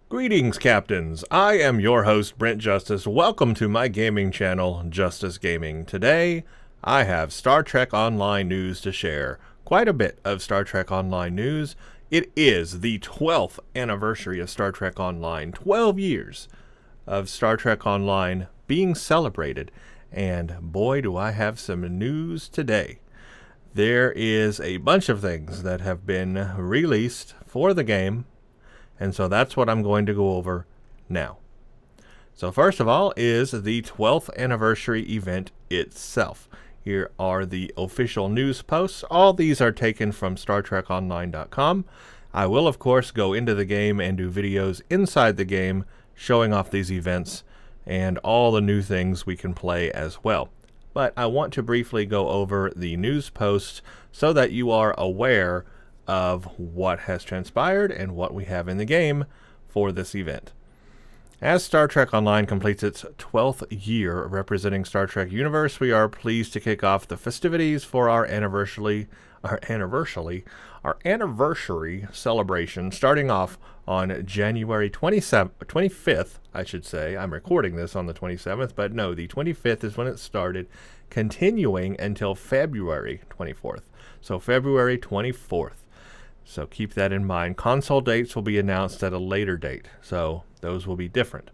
Greetings, Captains. I am your host, Brent Justice. Welcome to my gaming channel, Justice Gaming. Today, I have Star Trek Online news to share. Quite a bit of Star Trek Online news. It is the 12th anniversary of Star Trek Online. 12 years of Star Trek Online being celebrated. And boy, do I have some news today. There is a bunch of things that have been released for the game. And so that's what I'm going to go over now. So first of all is the 12th anniversary event itself. Here are the official news posts. All these are taken from StarTrekOnline.com. I will, of course, go into the game and do videos inside the game showing off these events and all the new things we can play as well. But I want to briefly go over the news posts so that you are aware of what has transpired and what we have in the game for this event. As Star Trek Online completes its 12th year representing Star Trek universe, we are pleased to kick off the festivities for our anniversary celebration, starting off on January 25th, I should say. I'm recording this on the 27th, but no, the 25th is when it started, continuing until February 24th. So February 24th. So keep that in mind. Console dates will be announced at a later date, so those will be different.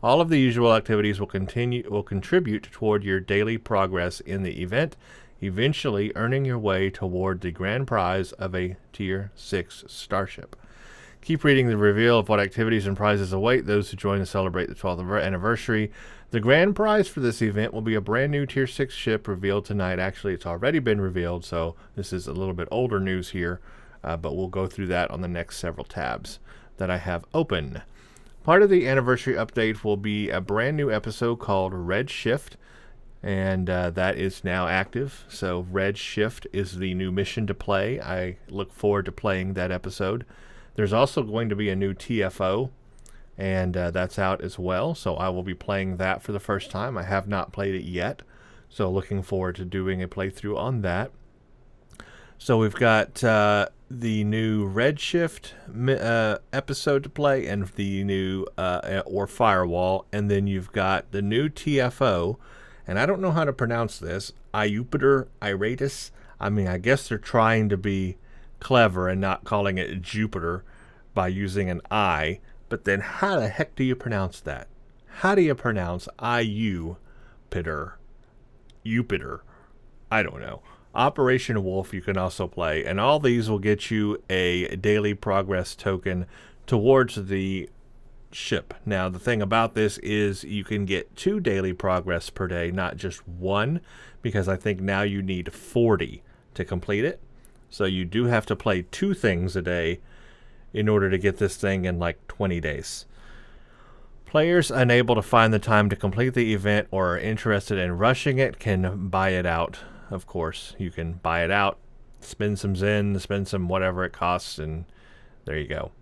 All of the usual activities will contribute toward your daily progress in the event, eventually earning your way toward the grand prize of a Tier 6 starship. Keep reading the reveal of what activities and prizes await those who join to celebrate the 12th anniversary. The grand prize for this event will be a brand new Tier 6 ship revealed tonight. Actually, it's already been revealed, so this is a little bit older news here. But we'll go through that on the next several tabs that I have open. Part of the anniversary update will be a brand new episode called Red Shift, and that is now active. So Red Shift is the new mission to play. I look forward to playing that episode. There's also going to be a new TFO, and that's out as well. So I will be playing that for the first time. I have not played it yet, so looking forward to doing a playthrough on that. So we've got the new Redshift episode to play and the new or Firewall, and then you've got the new TFO, and I don't know how to pronounce this, Iupiter Iratus. I mean, I guess they're trying to be clever and not calling it Jupiter by using an I, but then how the heck do you pronounce that? How do you pronounce Iupiter? Jupiter? I don't know. Operation Wolf you can also play, and all these will get you a daily progress token towards the ship. Now, the thing about this is you can get 2 daily progress per day, not just 1, because I think now you need 40 to complete it. So you do have to play 2 things a day in order to get this thing in like 20 days. Players unable to find the time to complete the event or are interested in rushing it can buy it out. Of course, you can buy it out, spend some Zen, spend some whatever it costs, and there you go.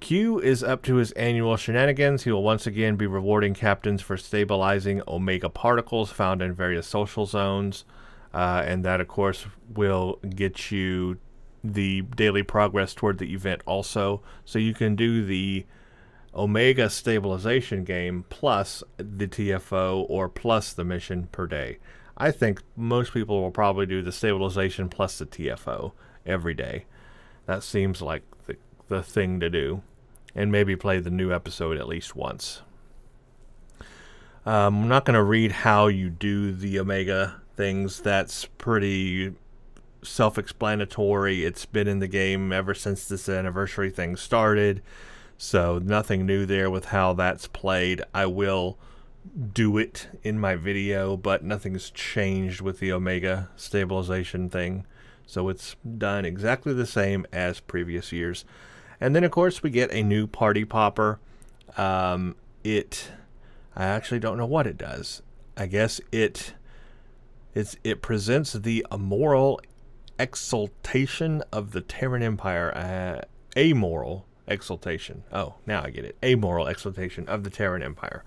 Q is up to his annual shenanigans. He will once again be rewarding captains for stabilizing Omega particles found in various social zones, and that, of course, will get you the daily progress toward the event also. So you can do the Omega stabilization game plus the TFO or plus the mission per day. I think most people will probably do the stabilization plus the TFO every day. That seems like the thing to do. And maybe play the new episode at least once. I'm not going to read how you do the Omega things. That's pretty self-explanatory. It's been in the game ever since this anniversary thing started. So nothing new there with how that's played. I will do it in my video, but nothing's changed with the Omega stabilization thing, so it's done exactly the same as previous years. And then of course we get a new party popper. I actually don't know what it does. I guess it presents the amoral exaltation of the Terran Empire. Amoral exaltation. Oh, now I get it. Amoral exaltation of the Terran Empire.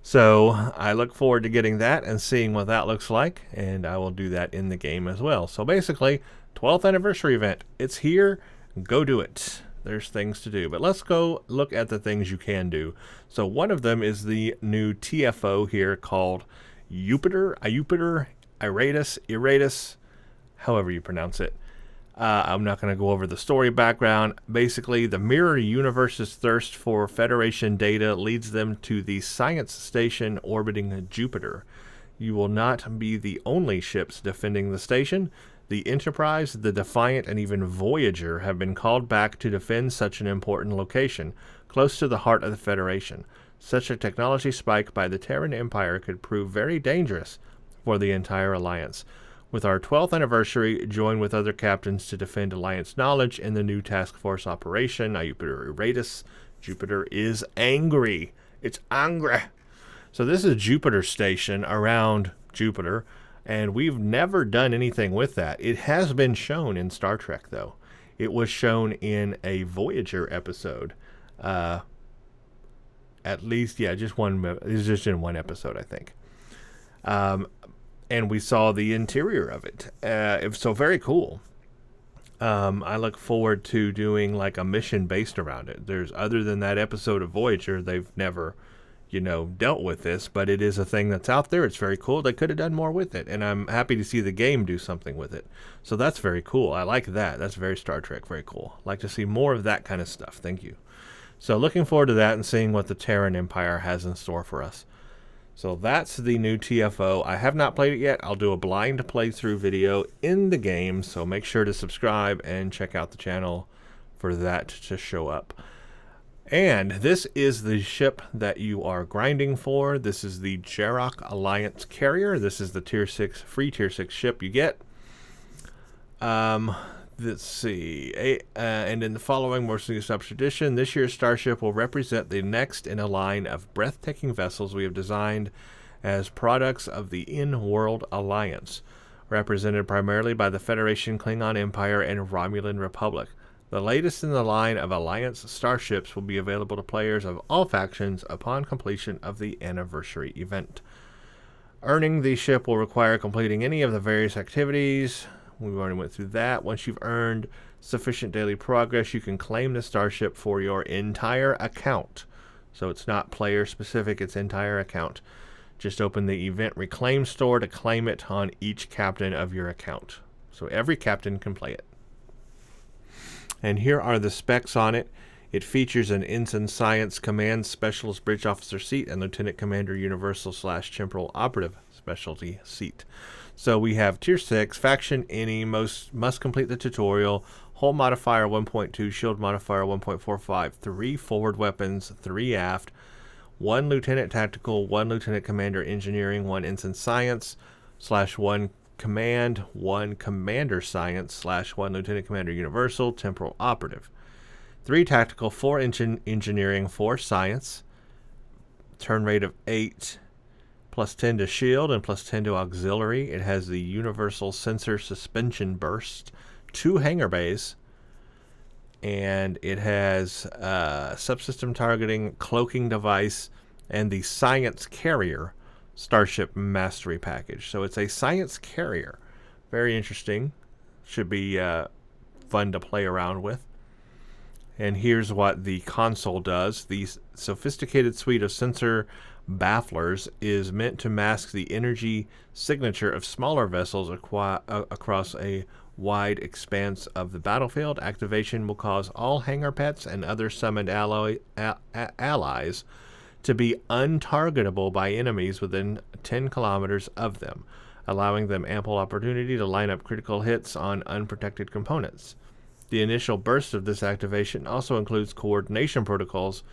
So I look forward to getting that and seeing what that looks like, and I will do that in the game as well. So basically, 12th anniversary event. It's here. Go do it. There's things to do. But let's go look at the things you can do. So one of them is the new TFO here called Jupiter, Iratus, however you pronounce it. I'm not going to go over the story background. Basically, the mirror universe's thirst for Federation data leads them to the science station orbiting Jupiter. You will not be the only ships defending the station. The Enterprise, the Defiant, and even Voyager have been called back to defend such an important location, close to the heart of the Federation. Such a technology spike by the Terran Empire could prove very dangerous for the entire Alliance. With our 12th anniversary, join with other captains to defend Alliance knowledge in the new task force operation, Jupiter Iratus. Jupiter is angry. It's angry. So this is Jupiter station around Jupiter, and we've never done anything with that. It has been shown in Star Trek, though. It was shown in a Voyager episode. At least, yeah, just one. It was just in one episode, I think. And we saw the interior of it. It was so very cool. I look forward to doing like a mission based around it. There's, other than that episode of Voyager, they've never, dealt with this, but it is a thing that's out there. It's very cool. They could have done more with it, and I'm happy to see the game do something with it. So that's very cool. I like that. That's very Star Trek. Very cool. Like to see more of that kind of stuff. Thank you. So looking forward to that and seeing what the Terran Empire has in store for us. So that's the new TFO. I have not played it yet. I'll do a blind playthrough video in the game, so make sure to subscribe and check out the channel for that to show up. And this is the ship that you are grinding for. This is the Jarok Alliance carrier. This is the Tier 6, free Tier 6 ship you get. Let's see. And in the following Mercenary Subtradition, this year's starship will represent the next in a line of breathtaking vessels we have designed as products of the In-World Alliance, represented primarily by the Federation, Klingon Empire, and Romulan Republic. The latest in the line of Alliance starships will be available to players of all factions upon completion of the anniversary event. Earning the ship will require completing any of the various activities. We already went through that. Once you've earned sufficient daily progress, you can claim the starship for your entire account. So it's not player specific, it's entire account. Just open the event reclaim store to claim it on each captain of your account. So every captain can play it. And here are the specs on it. It features an Ensign Science Command Specialist Bridge Officer seat and Lieutenant Commander Universal / Temporal Operative Specialty seat. So we have Tier 6, Faction Any, must complete the tutorial, Hull Modifier 1.2, Shield Modifier 1.45, 3 forward weapons, 3 aft, 1 Lieutenant Tactical, 1 Lieutenant Commander Engineering, 1 Ensign Science / 1 Command, 1 Commander Science / 1 Lieutenant Commander Universal, Temporal Operative. 3 Tactical, 4 Engineering, 4 Science, turn rate of 8, plus 10 to shield and plus 10 to auxiliary. It has the universal sensor suspension burst, 2 hangar bays, and it has subsystem targeting, cloaking device, and the science carrier starship mastery package. So it's a science carrier. Very interesting. Should be fun to play around with. And here's what the console does. The sophisticated suite of sensor bafflers is meant to mask the energy signature of smaller vessels across a wide expanse of the battlefield. Activation will cause all hangar pets and other summoned allies to be untargetable by enemies within 10 kilometers of them, allowing them ample opportunity to line up critical hits on unprotected components. The initial burst of this activation also includes coordination protocols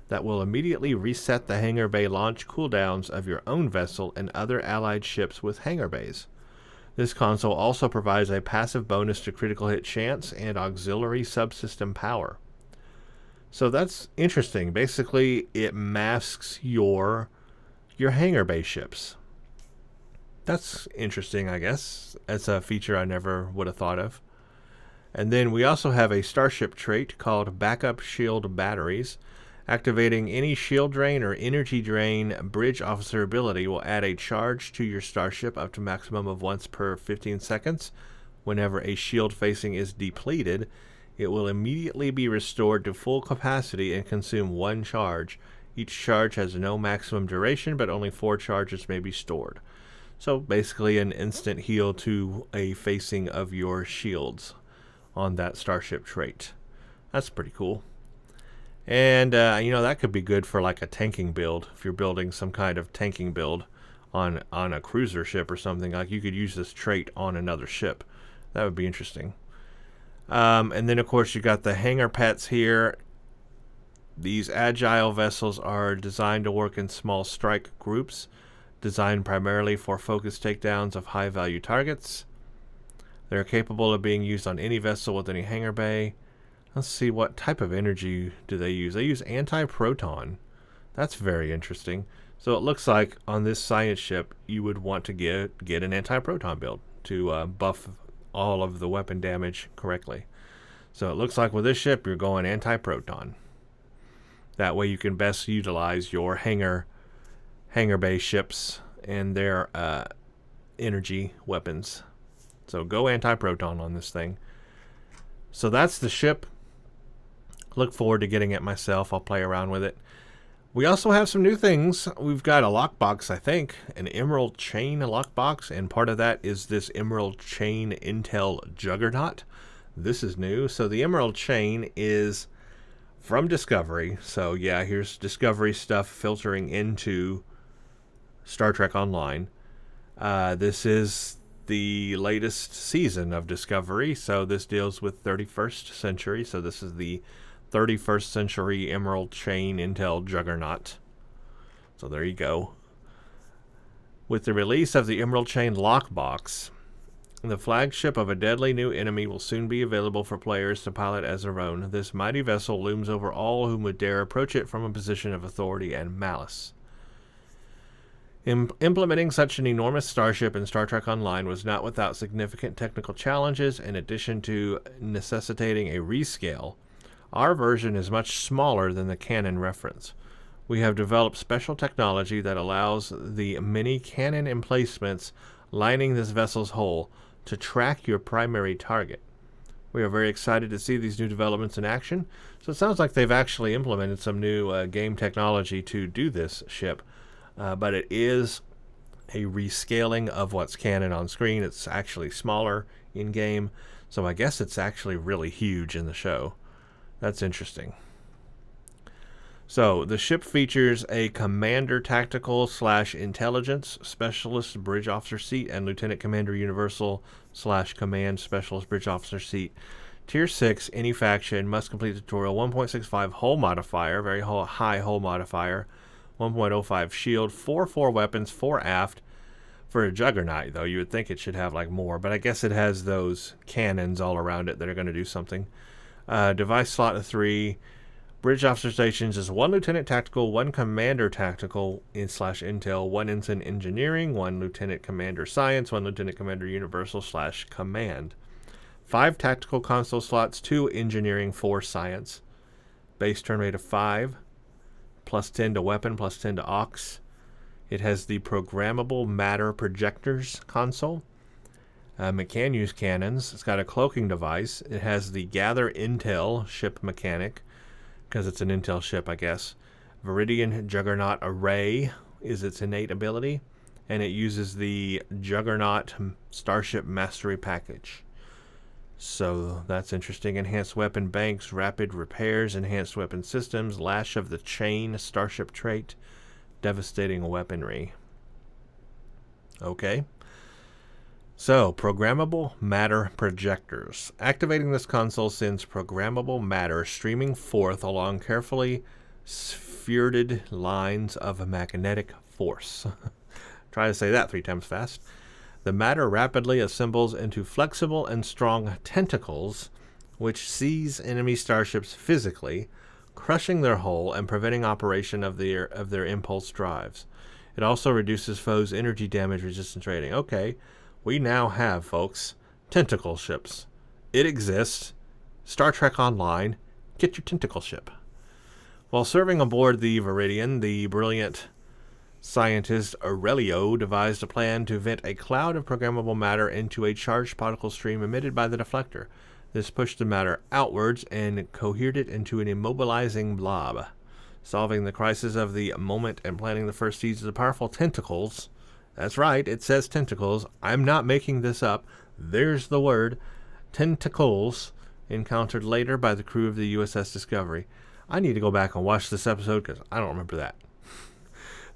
that will immediately reset the hangar bay launch cooldowns of your own vessel and other allied ships with hangar bays. This console also provides a passive bonus to critical hit chance and auxiliary subsystem power. So that's interesting. Basically, it masks your hangar bay ships. That's interesting, I guess. That's a feature I never would have thought of. And then we also have a starship trait called Backup Shield Batteries. Activating any shield drain or energy drain bridge officer ability will add a charge to your starship up to a maximum of once per 15 seconds. Whenever a shield facing is depleted, It will immediately be restored to full capacity and consume 1 charge. Each charge has no maximum duration, but only 4 charges may be stored. So basically an instant heal to a facing of your shields on that starship trait. That's pretty cool. And, that could be good for like a tanking build. If you're building some kind of tanking build on a cruiser ship or something, like you could use this trait on another ship. That would be interesting. And then, of course, you got the hangar pets here. These agile vessels are designed to work in small strike groups, designed primarily for focused takedowns of high-value targets. They're capable of being used on any vessel with any hangar bay. Let's see, what type of energy do they use? They use anti-proton. That's very interesting. So it looks like on this science ship, you would want to get an anti-proton build to buff all of the weapon damage correctly. So it looks like with this ship, you're going anti-proton. That way you can best utilize your hangar bay ships and their energy weapons. So go anti-proton on this thing. So that's the ship. Look forward to getting it myself. I'll play around with it. We also have some new things. We've got a lockbox, I think, an Emerald Chain lockbox, and part of that is this Emerald Chain Intel Juggernaut. This is new. So the Emerald Chain is from Discovery. So yeah, here's Discovery stuff filtering into Star Trek Online. This is the latest season of Discovery, so this deals with 31st century. So this is the 31st century Emerald Chain Intel Juggernaut. So there you go. With the release of the Emerald Chain Lockbox, the flagship of a deadly new enemy will soon be available for players to pilot as their own. This mighty vessel looms over all who would dare approach it from a position of authority and malice. Implementing such an enormous starship in Star Trek Online was not without significant technical challenges. In addition to necessitating a rescale, our version is much smaller than the canon reference. We have developed special technology that allows the many cannon emplacements lining this vessel's hull to track your primary target. We are very excited to see these new developments in action. So it sounds like they've actually implemented some new game technology to do this ship. But it is a rescaling of what's canon on screen. It's actually smaller in-game, so I guess it's actually really huge in the show. That's interesting. So the ship features a Commander Tactical / Intelligence Specialist Bridge Officer seat and Lieutenant Commander Universal / Command Specialist Bridge Officer seat. Tier 6, any faction must complete the tutorial. 1.65 hull modifier, very high hull modifier. 1.05 shield, 4 weapons, 4 aft. For a Juggernaut, though, you would think it should have like more, but I guess it has those cannons all around it that are going to do something. Device slot of 3. Bridge officer stations is 1 Lieutenant Tactical, 1 Commander Tactical / Intel, 1 Ensign Engineering, 1 Lieutenant Commander Science, 1 Lieutenant Commander Universal / Command. 5 Tactical console slots, 2 Engineering, 4 Science. Base turn rate of 5. Plus 10 to weapon, plus 10 to aux. It has the programmable matter projectors console. It can use cannons. It's got a cloaking device. It has the gather intel ship mechanic, because it's an intel ship, I guess. Viridian Juggernaut Array is its innate ability, and it uses the Juggernaut Starship Mastery Package. So that's interesting. Enhanced weapon banks, rapid repairs, enhanced weapon systems, lash of the chain, starship trait, devastating weaponry. Okay. So, programmable matter projectors. Activating this console sends programmable matter streaming forth along carefully spheroided lines of magnetic force. Try to say that 3 times fast. The matter rapidly assembles into flexible and strong tentacles, which seize enemy starships physically, crushing their hull and preventing operation of their impulse drives. It also reduces foes' energy damage resistance rating. Okay, we now have, folks, tentacle ships. It exists. Star Trek Online. Get your tentacle ship. While serving aboard the Viridian, the brilliant scientist Aurelio devised a plan to vent a cloud of programmable matter into a charged particle stream emitted by the deflector. This pushed the matter outwards and cohered it into an immobilizing blob, solving the crisis of the moment and planting the first seeds of the powerful tentacles. That's right, it says tentacles. I'm not making this up. There's the word, tentacles, encountered later by the crew of the USS Discovery. I need to go back and watch this episode because I don't remember that.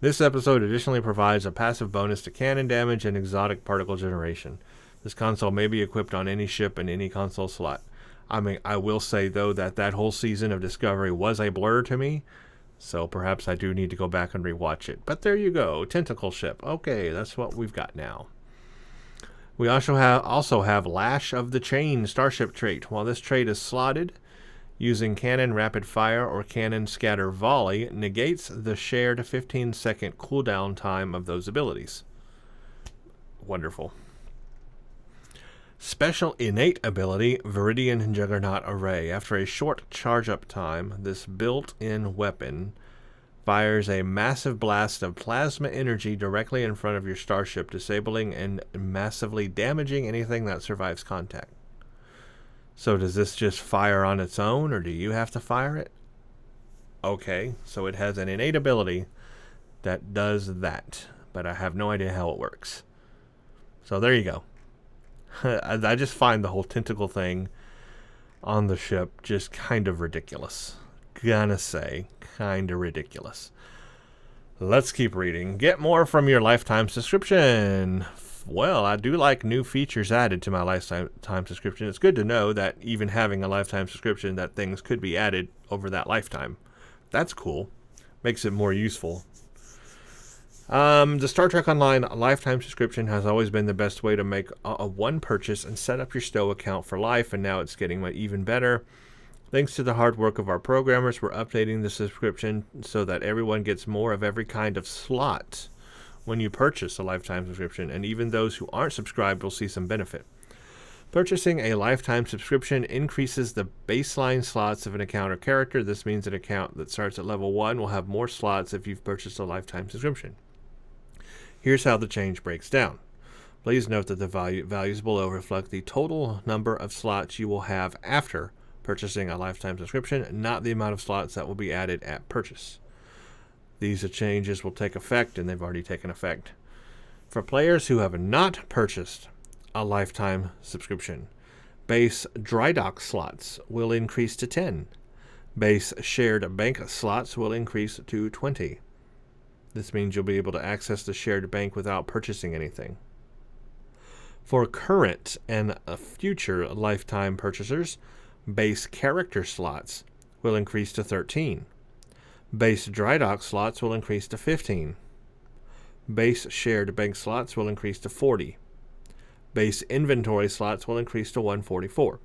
This episode additionally provides a passive bonus to cannon damage and exotic particle generation. This console may be equipped on any ship in any console slot. I will say, though, that whole season of Discovery was a blur to me, so perhaps I do need to go back and rewatch it. But there you go, Tentacle Ship. Okay, that's what we've got now. We also have Lash of the Chain Starship trait. While this trait is slotted, using Cannon Rapid Fire or Cannon Scatter Volley negates the shared 15-second cooldown time of those abilities. Wonderful. Special innate ability, Viridian Juggernaut Array. After a short charge-up time, this built-in weapon fires a massive blast of plasma energy directly in front of your starship, disabling and massively damaging anything that survives contact. So does this just fire on its own, or do you have to fire it? Okay, so it has an innate ability that does that, but I have no idea how it works. So there you go. I just find the whole tentacle thing on the ship just kind of ridiculous. Gonna say, kind of ridiculous. Let's keep reading. Get more from your lifetime subscription. Well, I do like new features added to my lifetime subscription. It's good to know that even having a lifetime subscription, that things could be added over that lifetime. That's cool. Makes it more useful. The Star Trek Online lifetime subscription has always been the best way to make a one purchase and set up your Stowe account for life, and now it's getting even better. Thanks to the hard work of our programmers, we're updating the subscription so that everyone gets more of every kind of slot when you purchase a lifetime subscription, and even those who aren't subscribed will see some benefit. Purchasing a lifetime subscription increases the baseline slots of an account or character. This means an account that starts at level 1 will have more slots if you've purchased a lifetime subscription. Here's how the change breaks down. Please note that the values below reflect the total number of slots you will have after purchasing a lifetime subscription, not the amount of slots that will be added at purchase. These changes will take effect, and they've already taken effect. For players who have not purchased a lifetime subscription, base dry dock slots will increase to 10. Base shared bank slots will increase to 20. This means you'll be able to access the shared bank without purchasing anything. For current and future lifetime purchasers, base character slots will increase to 13. Base dry dock slots will increase to 15. Base shared bank slots will increase to 40. Base inventory slots will increase to 144.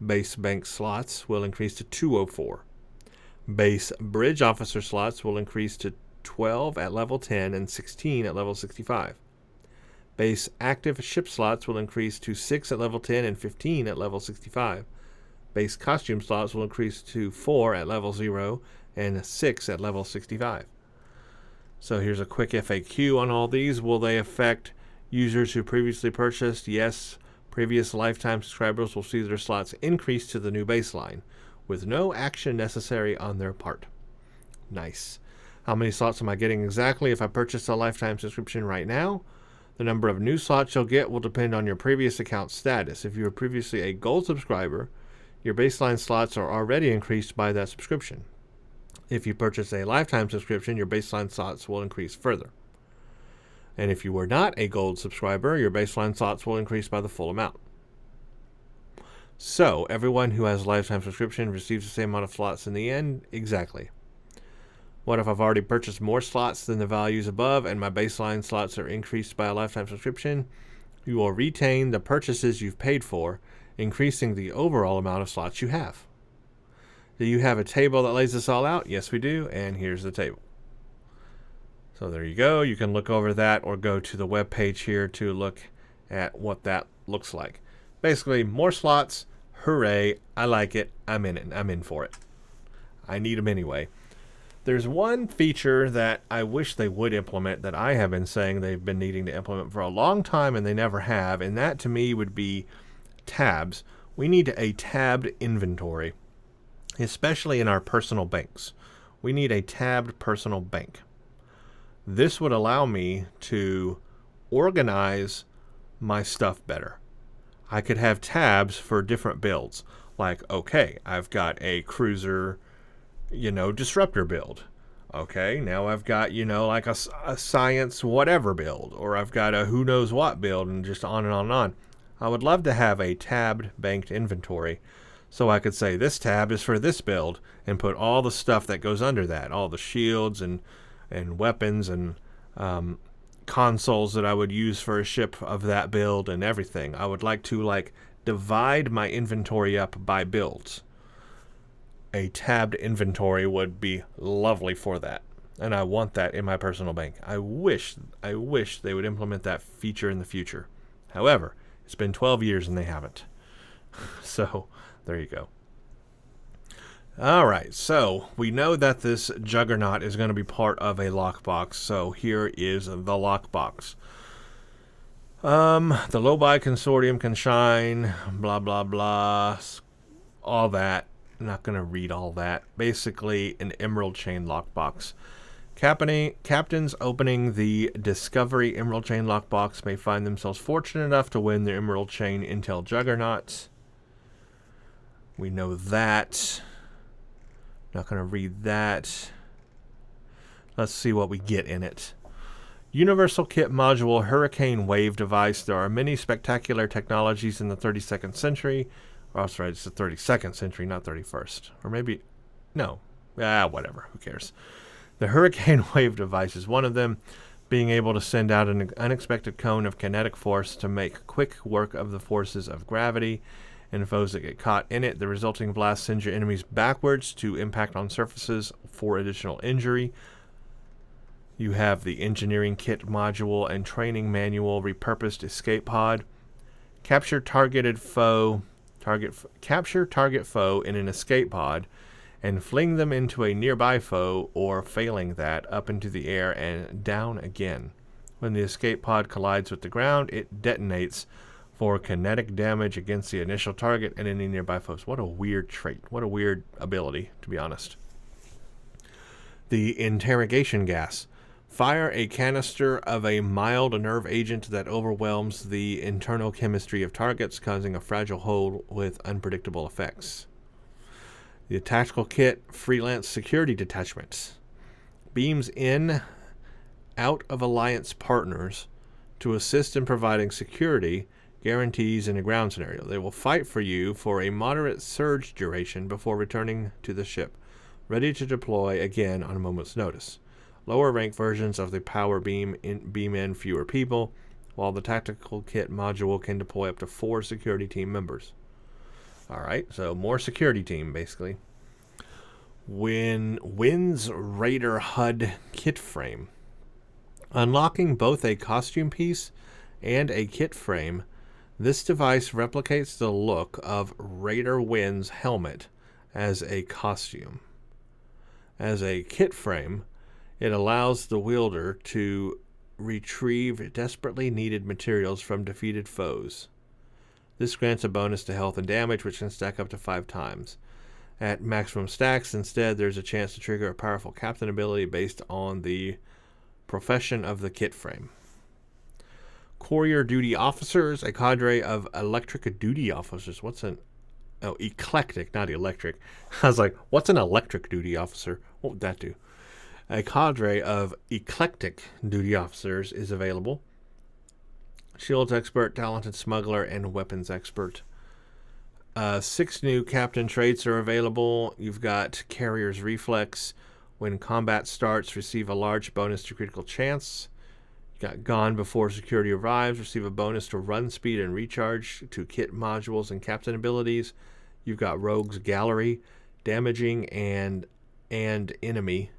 Base bank slots will increase to 204. Base bridge officer slots will increase to 12 at level 10 and 16 at level 65. Base active ship slots will increase to 6 at level 10 and 15 at level 65. Base costume slots will increase to 4 at level 0 and 6 at level 65. So here's a quick FAQ on all these. Will they affect users who previously purchased? Yes, previous lifetime subscribers will see their slots increase to the new baseline, with no action necessary on their part. Nice. How many slots am I getting exactly if I purchase a lifetime subscription right now? The number of new slots you'll get will depend on your previous account status. If you were previously a gold subscriber, your baseline slots are already increased by that subscription. If you purchase a lifetime subscription, your baseline slots will increase further. And if you were not a gold subscriber, your baseline slots will increase by the full amount. So, everyone who has a lifetime subscription receives the same amount of slots in the end? Exactly. What if I've already purchased more slots than the values above and my baseline slots are increased by a lifetime subscription? You will retain the purchases you've paid for, increasing the overall amount of slots you have. Do you have a table that lays this all out? Yes, we do, and here's the table. So there you go. You can look over that or go to the web page here to look at what that looks like. Basically, more slots. Hooray. I like it. I'm in it. I'm in for it. I need them anyway. There's one feature that I wish they would implement that I have been saying they've been needing to implement for a long time and they never have, and that to me would be tabs. We need a tabbed inventory, especially in our personal banks. We need a tabbed personal bank. This would allow me to organize my stuff better. I could have tabs for different builds. Like, okay, I've got a cruiser, disruptor build. Okay, now I've got, like a science whatever build. Or I've got a who knows what build, and just on and on and on. I would love to have a tabbed banked inventory, so I could say this tab is for this build and put all the stuff that goes under that, all the shields and weapons and consoles that I would use for a ship of that build and everything. I would like to divide my inventory up by builds. A tabbed inventory would be lovely for that, and I want that in my personal bank. I wish they would implement that feature in the future. However, it's been 12 years and they haven't. So there you go. All right, so we know that this Juggernaut is going to be part of a lockbox, so here is the lockbox. The low-buy consortium can shine, blah, blah, blah, all that. I'm not going to read all that. Basically, an Emerald Chain lockbox. Captains opening the Discovery Emerald Chain lockbox may find themselves fortunate enough to win the Emerald Chain Intel Juggernaut. We know that. Not going to read that. Let's see what we get in it. Universal Kit Module Hurricane Wave Device. There are many spectacular technologies in the 32nd century. Oh, sorry, it's the 32nd century, not 31st. Or maybe, no. Whatever. Who cares? The Hurricane Wave Device is one of them, being able to send out an unexpected cone of kinetic force to make quick work of the forces of gravity and foes that get caught in it. The resulting blast sends your enemies backwards to impact on surfaces for additional injury. You have the Engineering Kit Module and Training Manual Repurposed Escape Pod. Capture target foe in an escape pod and fling them into a nearby foe, or failing that, up into the air and down again. When the escape pod collides with the ground, it detonates for kinetic damage against the initial target and any nearby foes. What a weird trait. What a weird ability, to be honest. The Interrogation Gas. Fire a canister of a mild nerve agent that overwhelms the internal chemistry of targets, causing a fragile hole with unpredictable effects. The Tactical Kit Freelance Security Detachment. Beams in out of Alliance partners to assist in providing security guarantees in a ground scenario. They will fight for you for a moderate surge duration before returning to the ship, ready to deploy again on a moment's notice. Lower rank versions of the power beam in fewer people, while the Tactical Kit module can deploy up to 4 security team members. Alright, so more security team, basically. Wins Raider HUD kit frame. Unlocking both a costume piece and a kit frame, this device replicates the look of Raider Wind's helmet as a costume. As a kit frame, it allows the wielder to retrieve desperately needed materials from defeated foes. This grants a bonus to health and damage, which can stack up to 5 times. At maximum stacks, instead, there's a chance to trigger a powerful captain ability based on the profession of the kit frame. Courier Duty Officers, a cadre of electric duty officers. Eclectic, not electric. I was like, what's an electric duty officer? What would that do? A cadre of eclectic duty officers is available. Shields expert, talented smuggler, and weapons expert. 6 new captain traits are available. You've got Carrier's Reflex. When combat starts, receive a large bonus to critical chance. You got Gone Before Security Arrives. Receive a bonus to run speed and recharge to kit modules and captain abilities. You've got Rogue's Gallery. Damaging an enemy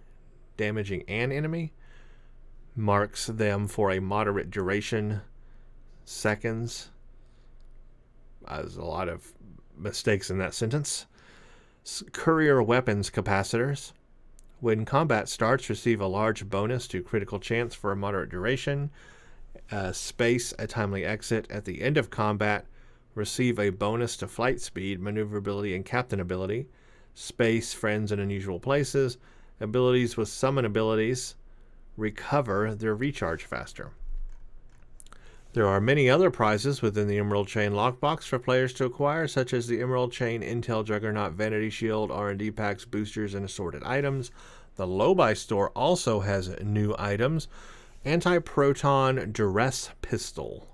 marks them for a moderate duration, seconds. There's a lot of mistakes in that sentence. Courier Weapons Capacitors. When combat starts, receive a large bonus to critical chance for a moderate duration. Space, a timely exit. At the end of combat, Receive a bonus to flight speed, maneuverability, and captain ability. Space, friends in unusual places. Abilities with summon abilities recover their recharge faster. There are many other prizes within the Emerald Chain lockbox for players to acquire, such as the Emerald Chain Intel Juggernaut Vanity Shield, R&D packs, boosters, and assorted items. The Low-Buy store also has new items. Anti-Proton Duress Pistol.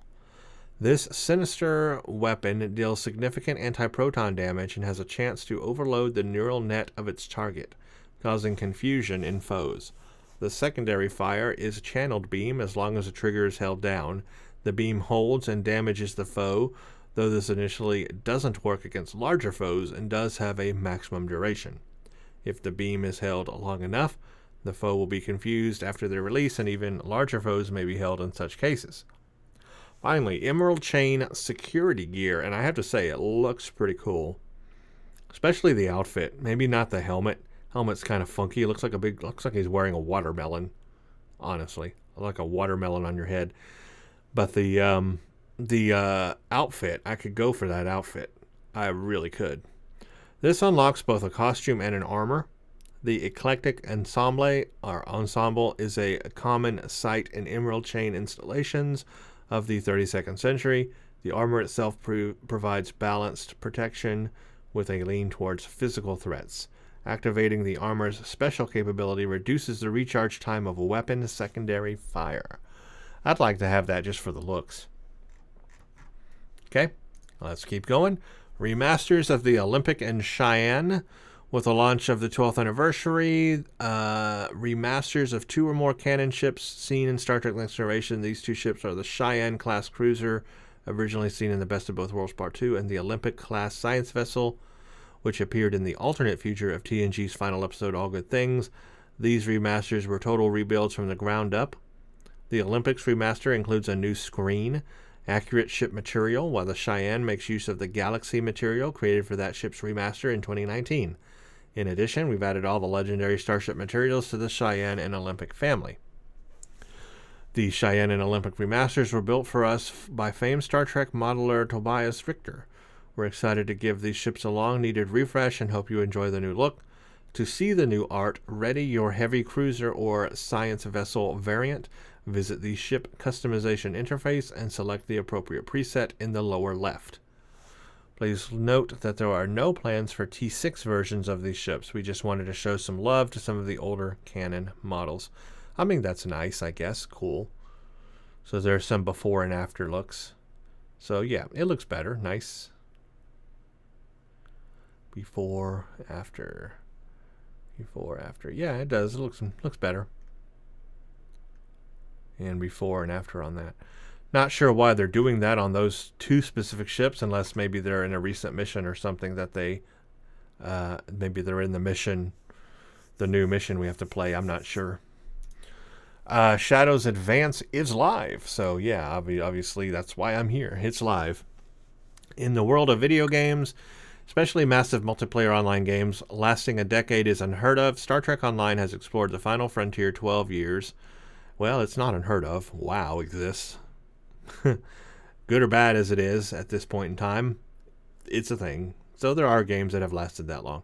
This sinister weapon deals significant anti-proton damage and has a chance to overload the neural net of its target, causing confusion in foes. The secondary fire is Channeled Beam as long as the trigger is held down. The beam holds and damages the foe, though this initially doesn't work against larger foes and does have a maximum duration. If the beam is held long enough, the foe will be confused after their release, and even larger foes may be held in such cases. Finally, Emerald Chain security gear, and I have to say, it looks pretty cool. Especially the outfit. Maybe not the helmet. Helmet's kind of funky. It looks like he's wearing a watermelon. Honestly, like a watermelon on your head. But the outfit, I could go for that outfit. I really could. This unlocks both a costume and an armor. The eclectic ensemble is a common sight in Emerald Chain installations of the 32nd century. The armor itself provides balanced protection with a lean towards physical threats. Activating the armor's special capability reduces the recharge time of a weapon secondary fire. I'd like to have that just for the looks. Okay, let's keep going. Remasters of the Olympic and Cheyenne. With the launch of the 12th anniversary, remasters of 2 or more canon ships seen in Star Trek Next Generation. These 2 ships are the Cheyenne-class cruiser, originally seen in the Best of Both Worlds Part 2, and the Olympic-class science vessel, which appeared in the alternate future of TNG's final episode, All Good Things. These remasters were total rebuilds from the ground up. The Olympics remaster includes a new screen, accurate ship material, while the Cheyenne makes use of the Galaxy material created for that ship's remaster in 2019. In addition, we've added all the legendary Starship materials to the Cheyenne and Olympic family. The Cheyenne and Olympic remasters were built for us by famed Star Trek modeler Tobias Richter. We're excited to give these ships a long-needed refresh and hope you enjoy the new look. To see the new art, ready your heavy cruiser or science vessel variant, visit the ship customization interface and select the appropriate preset in the lower left. Please note that there are no plans for T6 versions of these ships. We just wanted to show some love to some of the older canon models. I mean, that's nice, I guess. Cool. So there's some before and after looks. So yeah, it looks better. Nice. Before, after. Before, after. Yeah, it does. It looks better. And before and after on that. Not sure why they're doing that on those 2 specific ships, unless maybe they're in a recent mission or something that they, maybe they're in the mission, the new mission we have to play. I'm not sure. Shadows Advance is live. So yeah, obviously that's why I'm here. It's live. In the world of video games, especially massive multiplayer online games, lasting a decade is unheard of. Star Trek Online has explored the final frontier 12 years. Well, it's not unheard of. WoW exists. Good or bad as it is at this point in time, it's a thing. So there are games that have lasted that long.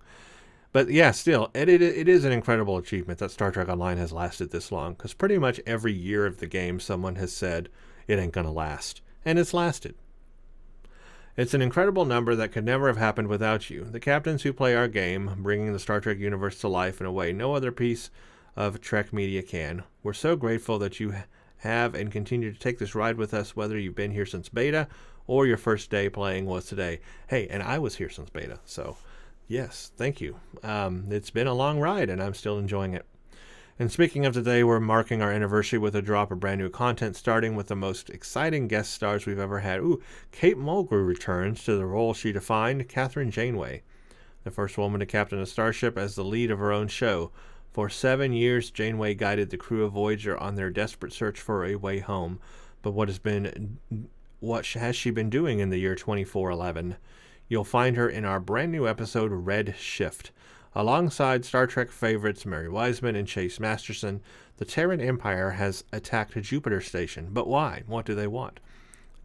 But yeah, still, it is an incredible achievement that Star Trek Online has lasted this long, because pretty much every year of the game someone has said it ain't going to last. And it's lasted. It's an incredible number that could never have happened without you, the captains who play our game, bringing the Star Trek universe to life in a way no other piece of Trek media can. We're so grateful that you have and continue to take this ride with us, whether you've been here since beta or your first day playing was today. Hey, and I was here since beta, so yes, thank you. It's been a long ride, and I'm still enjoying it. And speaking of today, we're marking our anniversary with a drop of brand new content, starting with the most exciting guest stars we've ever had. Kate Mulgrew returns to the role she defined, Catherine Janeway, the first woman to captain a starship as the lead of her own show. For 7 years, Janeway guided the crew of Voyager on their desperate search for a way home. But what has she been doing in the year 2411? You'll find her in our brand new episode, Red Shift. Alongside Star Trek favorites Mary Wiseman and Chase Masterson, the Terran Empire has attacked Jupiter Station. But why? What do they want?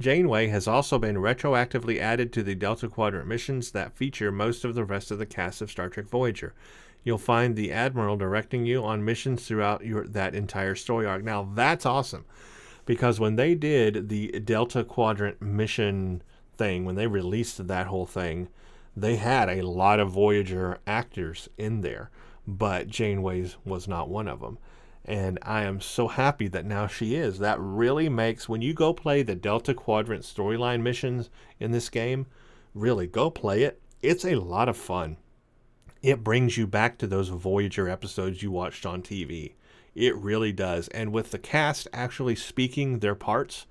Janeway has also been retroactively added to the Delta Quadrant missions that feature most of the rest of the cast of Star Trek Voyager. You'll find the Admiral directing you on missions throughout that entire story arc. Now, that's awesome, because when they did the Delta Quadrant mission thing, when they released that whole thing, they had a lot of Voyager actors in there, but Janeway's was not one of them. And I am so happy that now she is. That really makes, when you go play the Delta Quadrant storyline missions in this game, really go play it. It's a lot of fun. It brings you back to those Voyager episodes you watched on TV. It really does. And with the cast actually speaking their parts,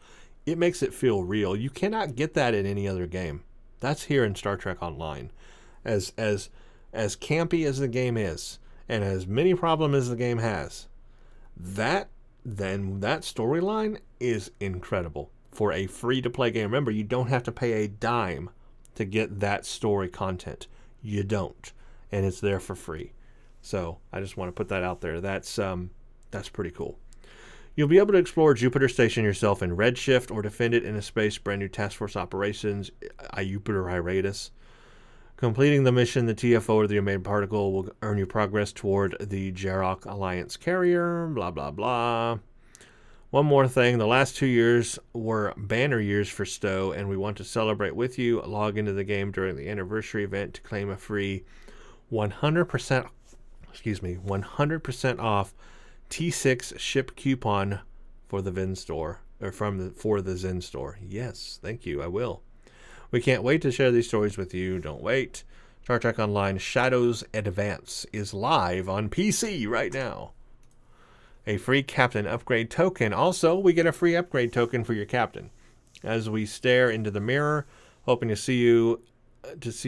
it makes it feel real. You cannot get that in any other game. That's here in Star Trek Online. As campy as the game is, and as many problems as the game has, that storyline is incredible for a free-to-play game. Remember, you don't have to pay a dime to get that story content. You don't, and it's there for free. So I just want to put that out there. That's pretty cool. You'll be able to explore Jupiter Station yourself in Redshift or defend it in a space brand new task force operations, Jupiter Hiatus. Completing the mission, the TFO or the Omega particle will earn you progress toward the Jarok Alliance carrier, blah, blah, blah. One more thing. The last 2 years were banner years for Stowe, and we want to celebrate with you. Log into the game during the anniversary event to claim a free 100% off T6 ship coupon for the Zen store, or for the Zen store. Yes, thank you. I will. We can't wait to share these stories with you. Don't wait. Star Trek Online Shadows Advance is live on PC right now. A free captain upgrade token. Also, we get a free upgrade token for your captain. As we stare into the mirror, hoping to see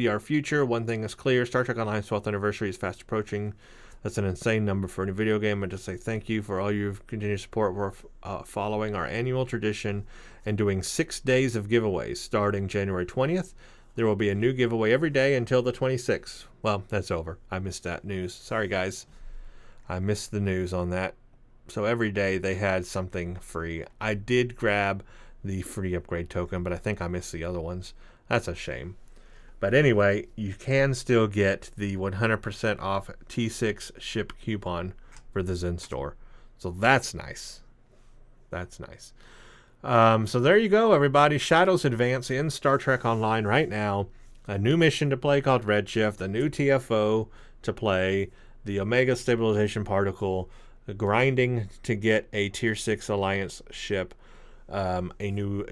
our future, one thing is clear. Star Trek Online's 12th anniversary is fast approaching. That's an insane number for any video game, and to say thank you for all your continued support. We're following our annual tradition and doing 6 days of giveaways starting January 20th. There will be a new giveaway every day until the 26th. Well, that's over. I missed that news. Sorry, guys. I missed the news on that. So every day they had something free. I did grab the free upgrade token, but I think I missed the other ones. That's a shame. But anyway, you can still get the 100% off T6 ship coupon for the Zen store. So that's nice. That's nice. So there you go, everybody. Shadows Advance in Star Trek Online right now. A new mission to play called Redshift. A new TFO to play. The Omega Stabilization Particle. The grinding to get a Tier 6 Alliance ship. A new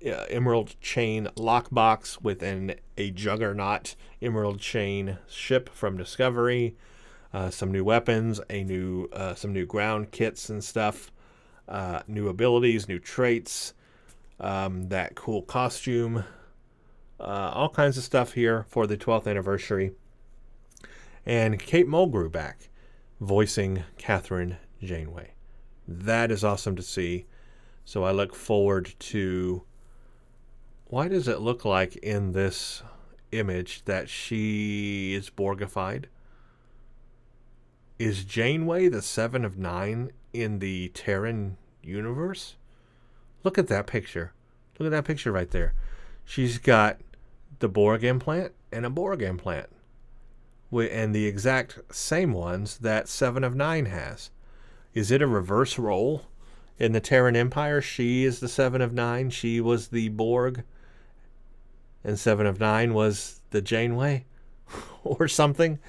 Emerald Chain lockbox with a Juggernaut Emerald Chain ship from Discovery, some new weapons, some new ground kits and stuff, new abilities, new traits, that cool costume, all kinds of stuff here for the 12th anniversary, and Kate Mulgrew back voicing Catherine Janeway. That is awesome to see. So I look forward to... Why does it look like in this image that she is Borgified? Is Janeway the 7 of 9 in the Terran universe? Look at that picture. Look at that picture right there. She's got the Borg implant and a Borg implant. And the exact same ones that 7 of 9 has. Is it a reverse role? In the Terran Empire, she is the 7 of 9. She was the Borg. And 7 of 9 was the Janeway. Or something.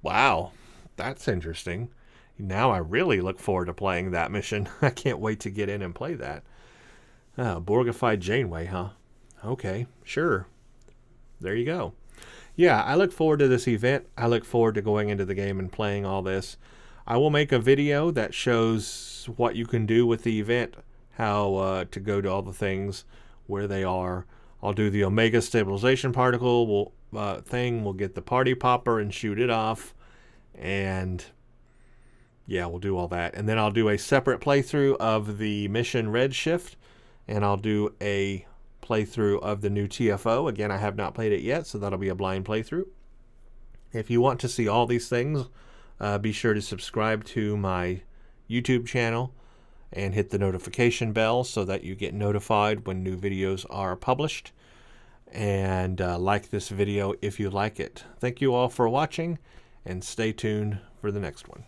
Wow. That's interesting. Now I really look forward to playing that mission. I can't wait to get in and play that. Borgified Janeway, huh? Okay, sure. There you go. Yeah, I look forward to this event. I look forward to going into the game and playing all this. I will make a video that shows what you can do with the event, how to go to all the things, where they are. I'll do the Omega Stabilization Particle thing. We'll get the Party Popper and shoot it off. And yeah, we'll do all that. And then I'll do a separate playthrough of the mission Redshift. And I'll do a playthrough of the new TFO. Again, I have not played it yet, so that'll be a blind playthrough. If you want to see all these things, be sure to subscribe to my YouTube channel and hit the notification bell so that you get notified when new videos are published. And like this video if you like it. Thank you all for watching, and stay tuned for the next one.